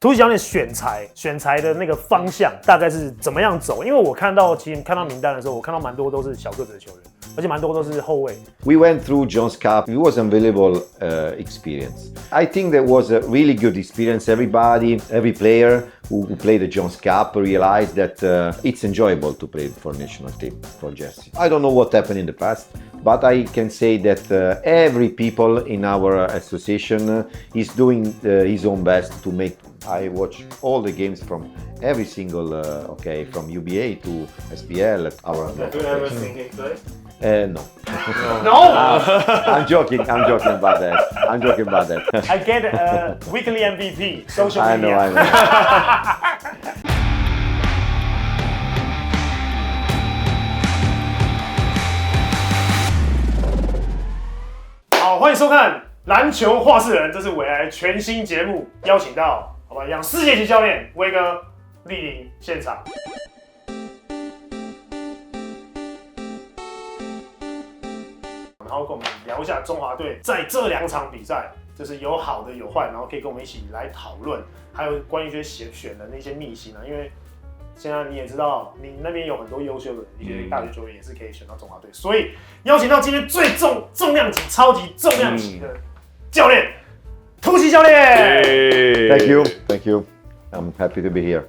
图奇教练选材的那个方向大概是怎么样走？因为我看到名单的时候，我看到蛮多都是小个子的球员，而且蛮多都是后卫。We went through Jones Cup. It was an unbelievable experience. I think that was a really good experience. Every player who played the Jones Cup realized that it's enjoyable to play for national team, for Jersey. I don't know what happened in the past, but I can say that every people in our association is doing his own best to make. I watch all the games from every single, from UBA to SPL. Do you ever think it play? No. No. I'm joking about that. I get a weekly MVP, social media. I know. 好，欢迎收看篮球话事人，这是未来全新节目，邀请到好吧，让世界级教练威哥莅临现场。然后跟我们聊一下中华队在这2场比赛，就是有好的有坏，然后可以跟我们一起来讨论，还有关于一些选人的一些秘辛啊，因为现在你也知道，你那边有很多优秀的一些大学球员也是可以选到中华队，所以邀请到今天最重量级、超级重量级的教练，突奇教练。Thank you. I'm happy to be here.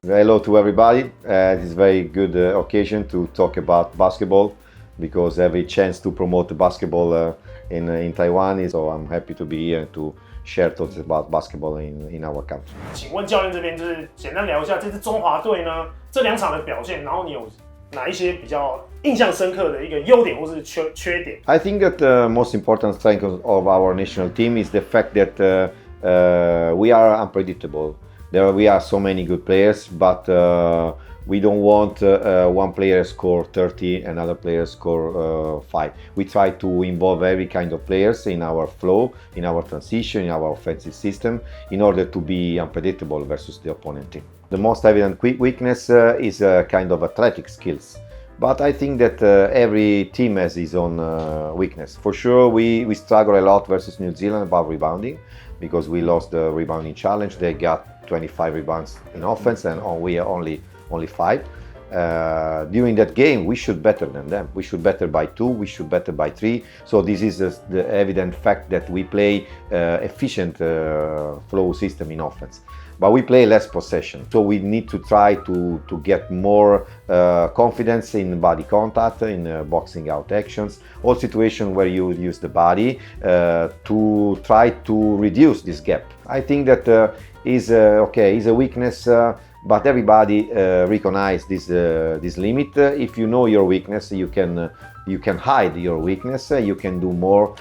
Hello to everybody. It is a very good occasion to talk about basketball because every chance to promote the basketball in Taiwan is. So I'm happy to be here to share thoughts about basketball in our country. 请问教练这边就是简单聊一下这支中华队呢这2场的表现，然后你有哪一些比较印象深刻的一个优点或是缺点 I think that the most important strength of our national team is the fact that we are unpredictable. We are so many good players, but we don't want one player score 30, another player score 5. We try to involve every kind of players in our flow, in our transition, in our offensive system, in order to be unpredictable versus the opponent team. The most evident weakness is kind of athletic skills. But I think that every team has his own weakness. For sure, we struggle a lot versus New Zealand about rebounding because we lost the rebounding challenge. They got 25 rebounds in offense and we are only 5. During that game, we should better than them. We should better by 2, we should better by 3. So this is the evident fact that we play efficient flow system in offense. But we play less possession. So we need to try to get more confidence in body contact, in boxing out actions, all situations where you use the body to try to reduce this gap. I think that is a weakness, but everybody recognize this limit. If you know your weakness, you can hide your weakness. You can do more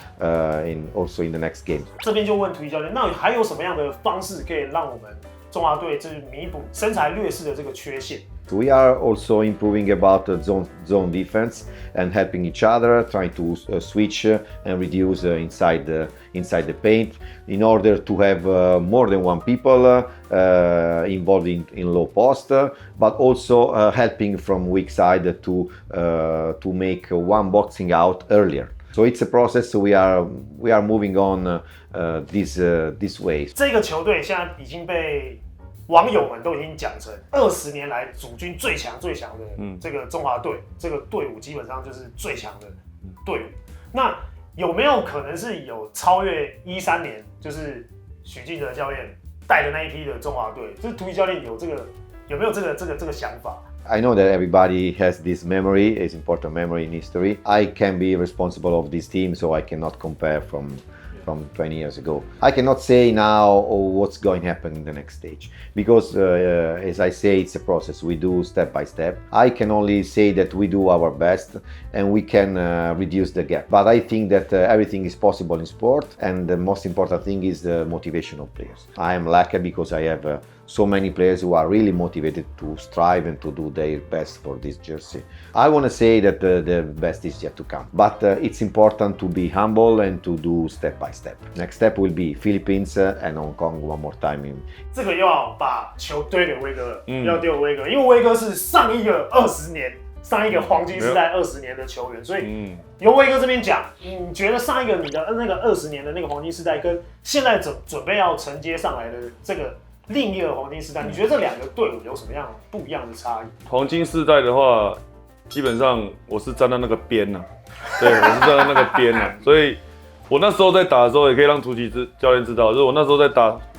also in the next game. 这边就问图奇教练，那还有什么样的方式可以让我们中华队就是弥补身材劣势的这个缺陷？ We are also improving about zone defense and helping each other, trying to switch and reduce inside the paint in order to have more than one people involved in low post, but also helping from weak side to make one boxing out earlier. So it's a process. We are moving on this way. 这个球队现在已经被网友们都已经讲成20年来主军最强的这个中华队，这个队伍基本上就是最强的队伍。那有没有可能是有超越13年，就是许晋哲教练带的那一批的中华队？就是图奇教练有没有这个想法？ I know that everybody has this memory, is important memory in history. I can be responsible of this team, so I cannot compare from 20 years ago. I cannot say now what's going to happen in the next stage because as I say, it's a process. We do step by step. I can only say that we do our best and we can reduce the gap. But I think that everything is possible in sport, and the most important thing is the motivation of players. I am lucky because I have so many players who are really motivated to strive and to do their best for this jersey. I want to say that the best is yet to come, but it's important to be humble and to do step by step. Next step will be Philippines and Hong Kong one more time. 这个又要把球堆给威哥了，要丢威哥，因为威哥是上一个20年上一个黄金时代20年的球员，所以由威哥这边讲，你觉得上一个你的那个20年的那个黄金时代，跟现在准备要承接上来的这个另一个黄金时代，你觉得这两个队伍有什么样不一样的差异？黄金时代的话，基本上我是站在那个边呐，对，我是站在那个边呐，所以我那时候在打的时候，也可以让图奇教练知道，就是我那时候在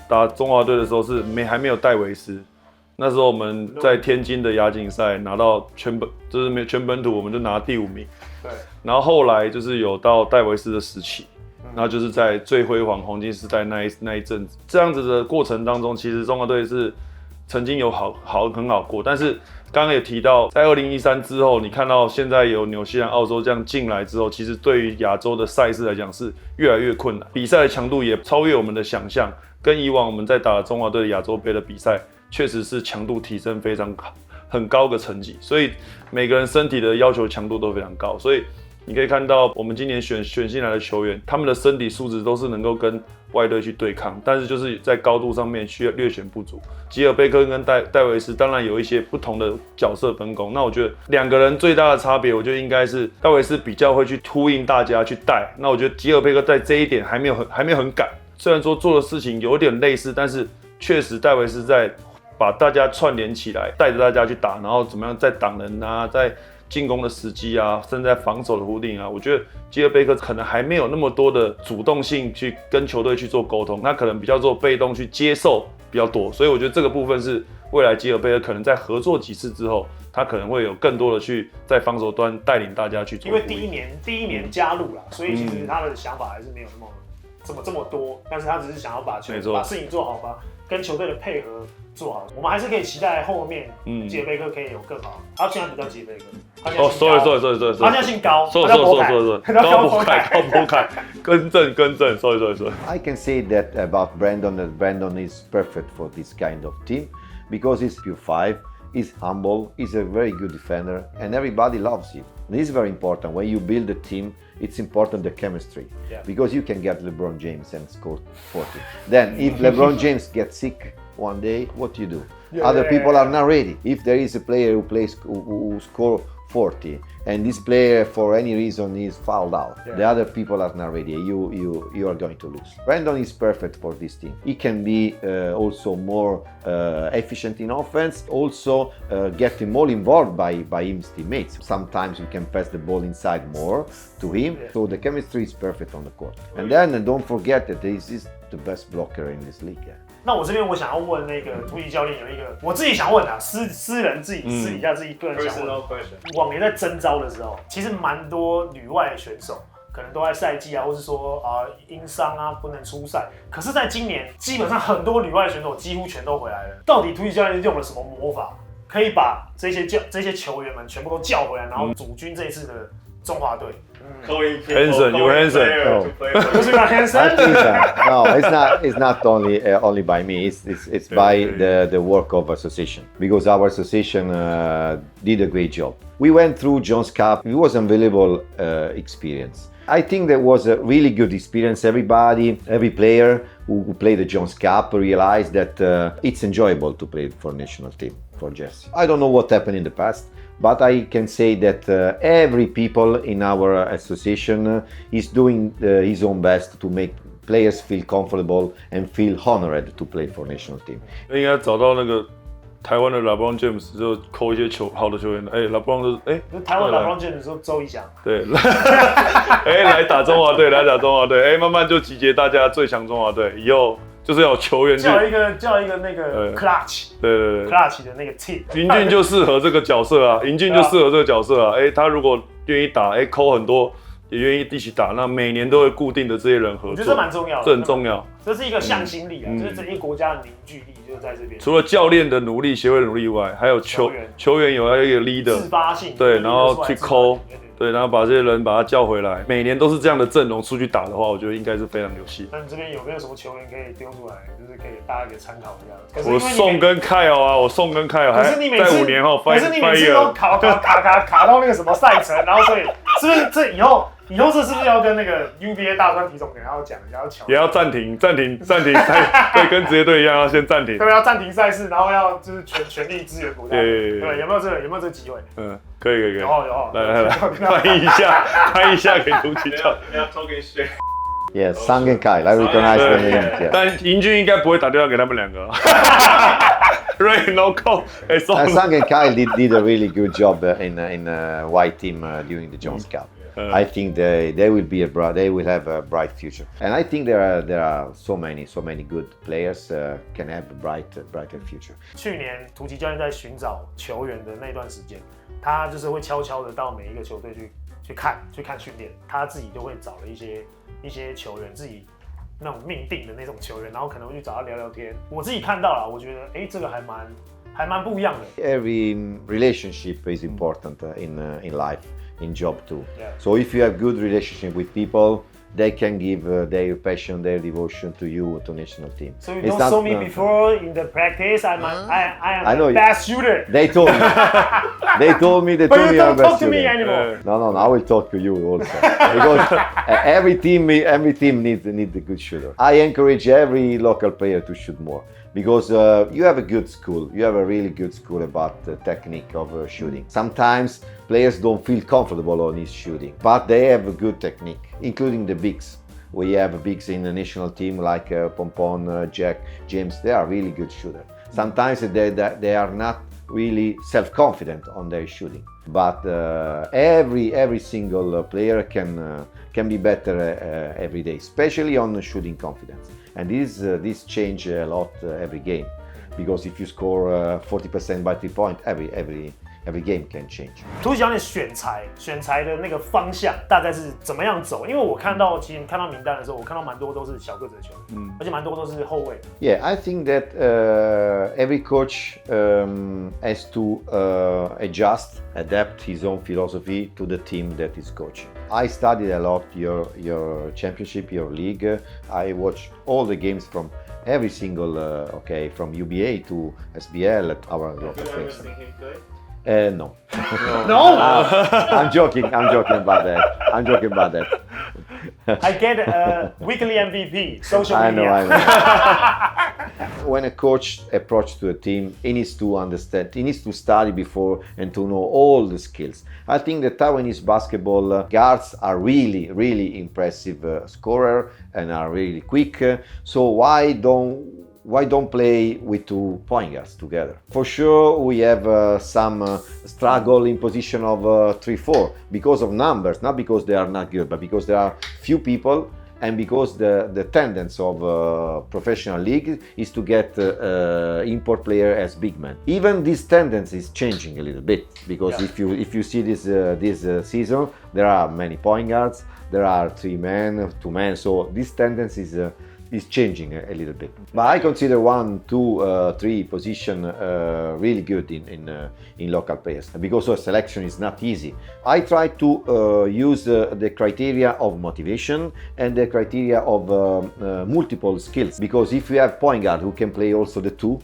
打中华队的时候是还没有戴维斯。那时候我们在天津的亚锦赛拿到全本土，我们就拿第5名。对。然后后来就是有到戴维斯的时期，然后就是在最辉煌黄金时代那一阵子，这样子的过程当中，其实中华队是曾经有很好过，但是刚刚也提到，在2013之后，你看到现在有纽西兰、澳洲这样进来之后，其实对于亚洲的赛事来讲是越来越困难，比赛的强度也超越我们的想象，跟以往我们在打中华队的亚洲杯的比赛。确实是强度提升很高的成绩，所以每个人身体的要求强度都非常高，所以你可以看到我们今年选进来的球员，他们的身体素质都是能够跟外队去对抗，但是就是在高度上面需要略显不足。吉尔贝克跟戴维斯当然有一些不同的角色分工，那我觉得两个人最大的差别，我觉得应该是戴维斯比较会去呼应大家去带，那我觉得吉尔贝克在这一点还没有很赶，虽然说做的事情有点类似，但是确实戴维斯在把大家串联起来，带着大家去打，然后怎么样在挡人啊，在进攻的时机啊，甚至在防守的固定啊，我觉得吉尔贝克可能还没有那么多的主动性去跟球队去做沟通，他可能比较做被动去接受比较多，所以我觉得这个部分是未来吉尔贝克可能在合作几次之后，他可能会有更多的去在防守端带领大家去做。因为第一年加入啦，所以其实他的想法还是没有这么多，但是他只是想要把事情做好，把跟球队的配合做好，我们还是可以期待后面吉尔贝克可以有更好。他现在不叫吉尔贝克，他现在姓高。sorry， 他现在姓高，他叫博凯，高博凯，更正 ，sorry。I can say that about Brandon, that Brandon is perfect for this kind of team because he's pure 5, he's humble, he's a very good defender, and everybody loves him. This is very important. When you build a team, it's important the chemistry, because you can get LeBron James and score 40. Then if LeBron James gets sick one day, what do you do? Other people are not ready. If there is a player who score 40 and this player for any reason is fouled out, the other people are not ready. You are going to lose. Brandon is perfect for this team. He can be also more efficient in offense, also getting more involved by his teammates. Sometimes we can pass the ball inside more to him, so the chemistry is perfect on the court. And then don't forget that he is the best blocker in this league. 那我这边我想要问那个图奇教练有一个我自己想问啊，私人私底下自己个人想问。往年在征召的时候，其实蛮多旅外选手可能都在赛季啊，或是说因伤啊不能出赛。可是，在今年基本上很多旅外选手几乎全都回来了。到底图奇教练用了什么魔法，可以把这些球员们全部都叫回来，然后组军这一次的中华队？Hanson, you Hanson. Was it not Hanson? No, it's not only by me. It's by the work of association, because our association did a great job. We went through Jones Cup. It was an unbelievable experience. I think that was a really good experience. Every player who played the Jones Cup realized that it's enjoyable to play for national team, for Jesse. I don't know what happened in the past, but I can say that every people in our association is doing his own best to make players feel comfortable and feel honored to play for national team. 应该找到那个台湾的 LeBron James 就扣一些好的球员，LeBron 就是台湾 LeBron James 说周一翔，对，来打中华队，慢慢就集结大家最强中华队，以后就是要有球员叫一个那个 clutch， 对 clutch 的那个 team， 银俊就适合这个角色啊，他如果愿意打，扣很多。也愿意一起打，那每年都会固定的这些人合作，我觉得这蛮重要的，这很重要。这是一个向心力啊，就是整个国家的凝聚力就在这边。除了教练的努力、协会的努力以外，还有球员有一个 leader， 自发性，对，然后去抠，对，然后把这些人把他叫回来。每年都是这样的阵容出去打的话，我觉得应该是非常有戏。那你这边有没有什么球员可以丢出来，就是可以大家给参考一下？我送跟凯尔啊，还在5年后，可是你每次都卡到那个什么赛程，然后所以是不是这以后？以后这是不是要跟那个 UBA 大专体总可能要讲一下，要瞧，也要暂停赛，对，跟职业队一样要先暂停。对，要暂停赛事，然后要就是全力支援国家。对，有没有这个机会？可以。有，来，翻译一下给图奇教练。Yes, Sang and Kyle, I recognize the name. 但英俊应该不会打电话给他们两个。Right, no call. Sang and Kyle did a really good job in white team during the Jones Cup. I think they will have a bright future, and I think there are so many good players can have a brighter future. 去年图奇教练在寻找球员的那段时间，他就是会悄悄的到每一个球队去看训练，他自己就会找了一些球员，自己那种命定的那种球员，然后可能会去找他聊聊天。我自己看到了，我觉得这个还蛮不一样的。Every relationship is important in life, in job too. Yeah. So if you have good relationship with people, they can give their passion, their devotion to you, to national team. So you don't saw me before in the practice. I am the best shooter. They told me. They told me that. But you don't talk to me anymore. No, I will talk to you also because every team needs a good shooter. I encourage every local player to shoot more because you have a good school. You have a really good school about the technique of shooting. Sometimes players don't feel comfortable on his shooting, but they have a good technique, including the bigs. We have bigs in the national team like Pompon, Jack, James. They are really good shooters. Sometimes they are not really self-confident on their shooting, but every single player can be better every day, especially on shooting confidence. And this change a lot every game, because if you score 40% by 3-point, every game can change. 图奇教练选材的那个方向大概是怎么样走？因为我其实看到名单的时候，我看到蛮多都是小个子的球员，而且蛮多都是后卫。Yeah, I think that every coach has to adapt his own philosophy to the team that he's coaching. I studied a lot your championship, your league. I watched all the games from every single from UBA to SBL at our local place. No. No. I'm joking about that. I get a weekly MVP, social media. I know. When a coach approaches to a team, he needs to understand, he needs to study before and to know all the skills. I think the Taiwanese basketball guards are really, really impressive scorer and are really quick. So why don't play with 2 point guards together? For sure, we have some struggle in position of 3-4 because of numbers, not because they are not good, but because there are few people and because the tendency of professional league is to get import player as big men. Even this tendency is changing a little bit because if you see this season, there are many point guards, there are 3 men, 2 men, so this tendency is changing a little bit. But I consider 1, 2, 3 position really good in local players because selection is not easy. I try to use the criteria of motivation and the criteria of multiple skills, because if you have point guard who can play also the 2,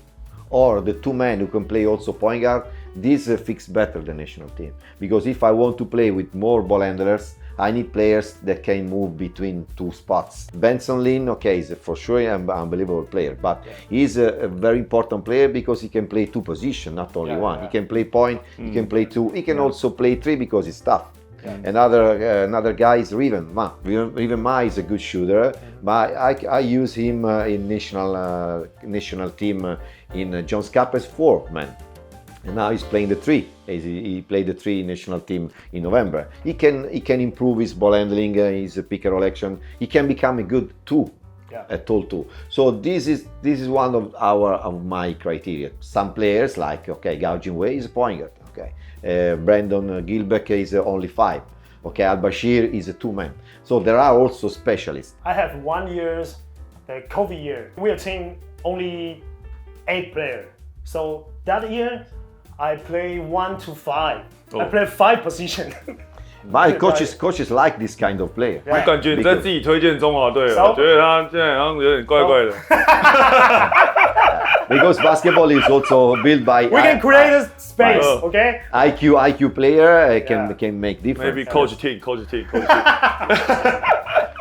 or the 2 men who can play also point guard, this fits better the national team. Because if I want to play with more ball handlers, I need players that can move between 2 spots. Benson Lin, is for sure an unbelievable player, but he's a very important player because he can play 2 positions, not only 1. He can play point, he can play 2, he can also play 3 because he's tough. Another guy is Riven Ma. Riven Ma is a good shooter, but I use him in national team in Jones Cup as 4 man. And now he's playing the 3. He played the 3 national team in November. He can improve his ball handling, his pick and roll action. He can become a good 2, a tall 2. So this is one of my criteria. Some players like Gao Jinwei is a point guard. Brandon Gilbeck is only 5. Al Bashir is a 2 man. So there are also specialists. I have 1 year, the COVID year. We are team only 8 players. So that year, I play 1 to 5. I play 5 positions. My coaches like this kind of player. 我感觉你在自己推荐中华队，我觉得他现在好像有点怪怪的。because basketball is also built by. We can create a space, okay? IQ player can make difference. Maybe coach team.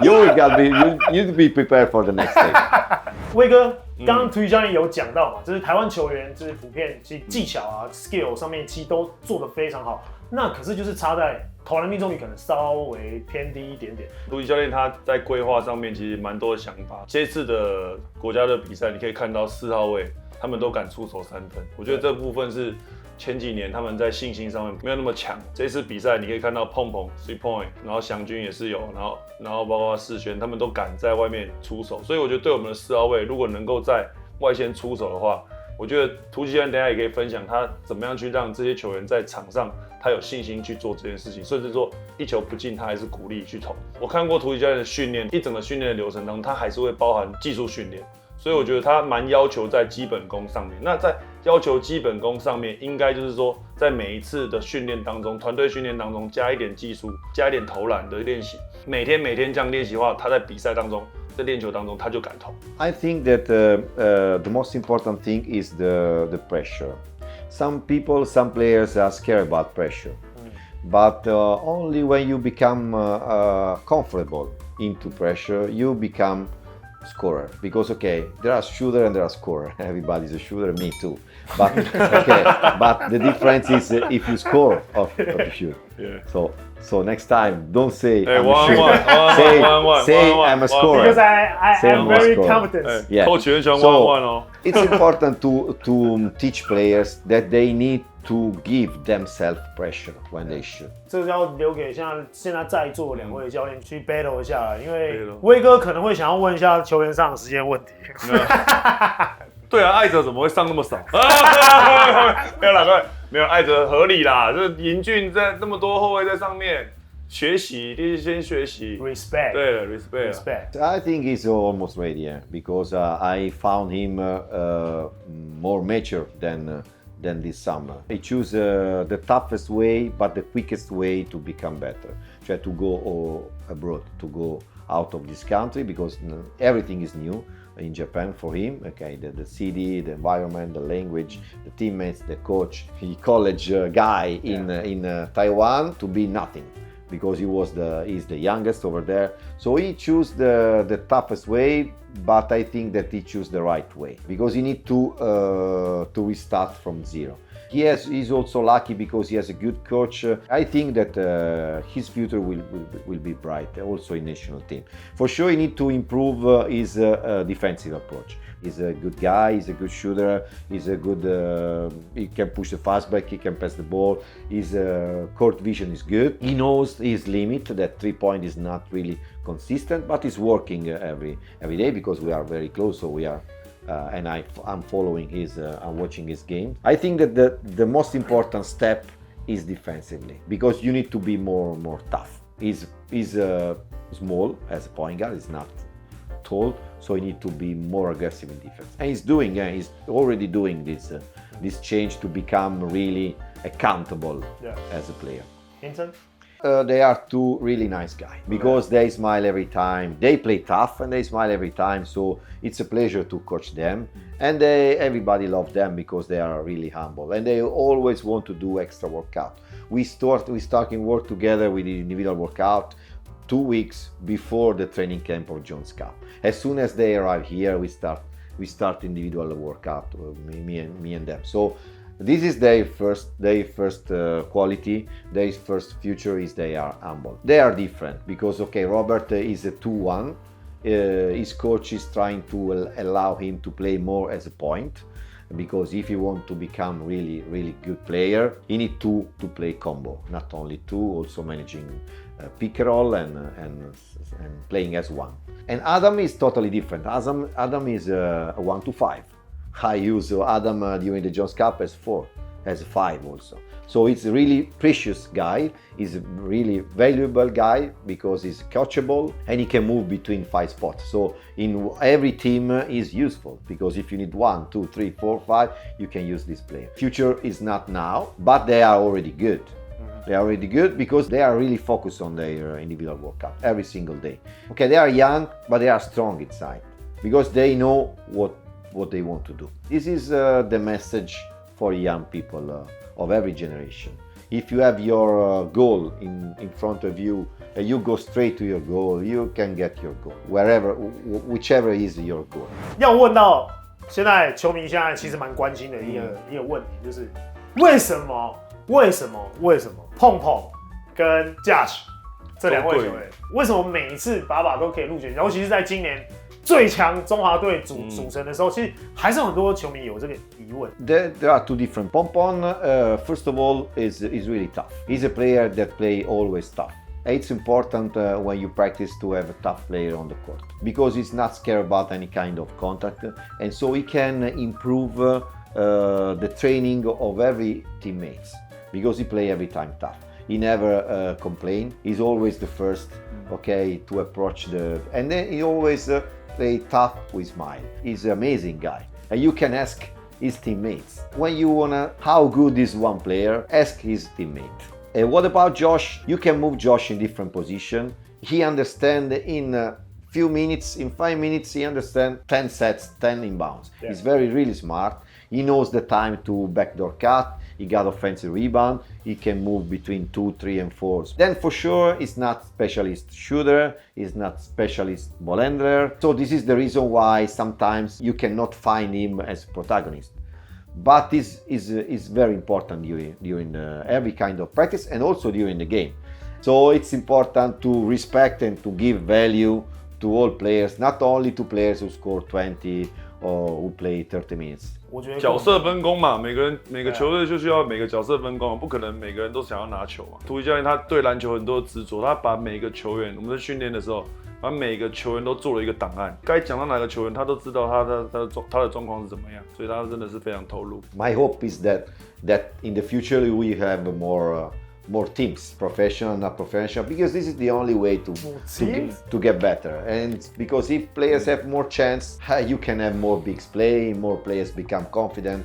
You be prepared for the next stage. 威哥，刚刚图宇教练有讲到嘛，就是台湾球员就是普遍其实技巧啊、skill 上面其实都做得非常好，那可是就是差在投篮命中率可能稍微偏低一点点。图奇教练他在规划上面其实蛮多的想法。这次的国家的比赛，你可以看到4号位他们都敢出手3分，我觉得这部分是前几年他们在信心上面没有那么强。这次比赛你可以看到碰 3 point， 然后祥军也是有，然后包括世轩他们都敢在外面出手，所以我觉得对我们的4号位如果能够在外线出手的话，我觉得图奇教练等一下也可以分享他怎么样去让这些球员在场上他有信心去做这件事情，甚至说一球不进他还是鼓励去投。我看过图奇教练的训练，一整个训练的流程当中，他还是会包含技术训练。所以我觉得他蛮要求在基本功上面。那在要求基本功上面，应该就是说，在每一次的训练当中，团队训练当中加一点技术，加一点投篮的练习。每天这样练习的话，他在比赛当中，在练球当中他就敢投。I think that the most important thing is the pressure. Some players are scared about pressure, but only when you become comfortable into pressure, you become scorer. Because there are shooter and there are scorer. Everybody's a shooter, me too. But but the difference is if you score of the shoot. Yeah. So next time, don't say I'm a shooter. Say I'm a scorer. Because I am very confident. Yeah. Coach 很喜欢1-1哦。It's important to teach players that they need to give themselves pressure when they shoot. 这个要留给现在在座2位教练去 battle 一下，因为威哥可能会想要问一下球员上的时间问题。对啊，艾哲怎么会上那么少？没有啦，各位，没有艾哲合理啦。这林俊在那么多后卫在上面学习，第一先学习 respect。对 respect。 I think he's almost ready, because I found him more mature than this summer. He chose the toughest way, but the quickest way to become better. Try to go abroad, to go out of this country, because everything is new in Japan for him. The city, the environment, the language, the teammates, the coach. He college guy in Taiwan to be nothing, because he's the youngest over there. So he chose the toughest way, but I think that he chose the right way, because he need to restart from zero. He's also lucky because he has a good coach. I think that his future will be bright, also in national team. For sure, he need to improve his defensive approach. He's a good guy, he's a good shooter, he's a good, he can push the fastback, he can pass the ball, his court vision is good. He knows his limit, that 3-point is not really consistent, but he's working every day, because we are very close, so we are, and I'm following I'm watching his game. I think that the most important step is defensively, because you need to be more tough. He's small as a point guard, he's not tall, so he need to be more aggressive in defense. And he's already doing this change to become really accountable as a player. Hinton? They are two really nice guys, because they smile every time. They play tough and they smile every time, so it's a pleasure to coach them. And everybody loves them because they are really humble and they always want to do extra workout. We starting work together with the individual workout 2 weeks before the training camp of Jones Cup. As soon as they arrive here, we start individual workout, me and them. So this is their first quality. Their first future is they are humble. They are different because Robert is a 2-1. His coach is trying to allow him to play more as a point, because if he wants to become really good player, he need to play combo, not only two, also managing pick and roll and playing as one. And Adam is totally different. Adam is a 1-5. I use Adam during the Jones Cup as 4, as 5 also. So it's a really precious guy. He's a really valuable guy because he's coachable and he can move between 5 spots. So in every team is useful, because if you need 1, 2, 3, 4, 5, you can use this player. Future is not now, but they are already good. They are already good because they are really focused on their individual workout every single day. They are young, but they are strong inside, because they know what what they want to do. This is the message for young people of every generation. If you have your goal in front of you, you go straight to your goal, you can get your goal, whichever is your goal. 要问到现在球迷现在其实蛮关心的一个问题，就是为什么碰碰跟 Josh 这两位球员，为什么每一次把都可以入选，尤其是在今年最强中华队组成的时候，其实还是有很多球迷有这个疑问。There are two different. Pompon, first of all, is really tough. He's a player that play always tough. It's important when you practice to have a tough player on the court because he's not scared about any kind of contact, and so he can improve the training of every teammates because he play every time tough. He never complain. He's always the first, to approach and then he always play tough with smile. He's an amazing guy, and you can ask his teammates when you wanna how good is one player. Ask his teammate. And what about Josh? You can move Josh in different position. He understand in few minutes, in 5 minutes, he understand 10 sets, 10 inbounds. Yeah. He's really smart. He knows the time to backdoor cut. He got offensive rebound. He can move between 2, 3, and 4. Then for sure, he's not specialist shooter. He's not specialist ball handler. So this is the reason why sometimes you cannot find him as protagonist. But this is very important during every kind of practice and also during the game. So it's important to respect and to give value to all players, not only to players who score 20 or who play 30 minutes. 我觉得角色分工嘛，每个球队就需要每个角色分工，不可能每个人都想要拿球嘛。图奇教练他对篮球很多执着，他把每个球员，我们在训练的时候，把每个球员都做了一个档案，该讲到哪个球员，他都知道他的状况是怎么样，所以他真的是非常投入。My hope is that in the future we have more teams, professional, not professional, because this is the only way to get better. And because if players have more chance, you can have more big play, more players become confident,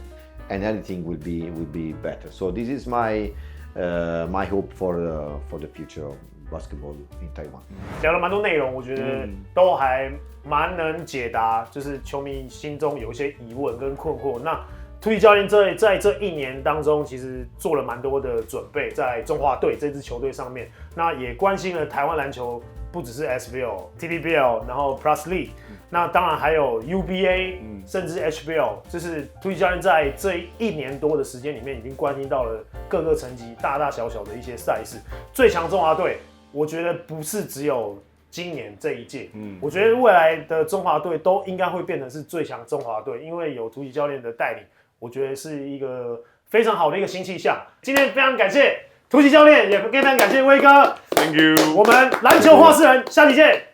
and everything will be better. So this is my hope for the future of basketball in Taiwan. 聊了蛮多内容，我觉得都还蛮能解答，就是球迷心中有一些疑问跟困惑。那图奇教练在这1年当中，其实做了蛮多的准备，在中华队这支球队上面，那也关心了台湾篮球，不只是 SBL、TBL， 然后 Plus League， 那当然还有 UBA，甚至 HBL， 就是图奇教练在这1年多的时间里面，已经关心到了各个层级大大小小的一些赛事。最强中华队，我觉得不是只有今年这一届，我觉得未来的中华队都应该会变成是最强中华队，因为有图奇教练的带领。我觉得是一个非常好的一个新气象。今天非常感谢图奇教练，也非常感谢威哥。Thank you。我们篮球话事人，下期见。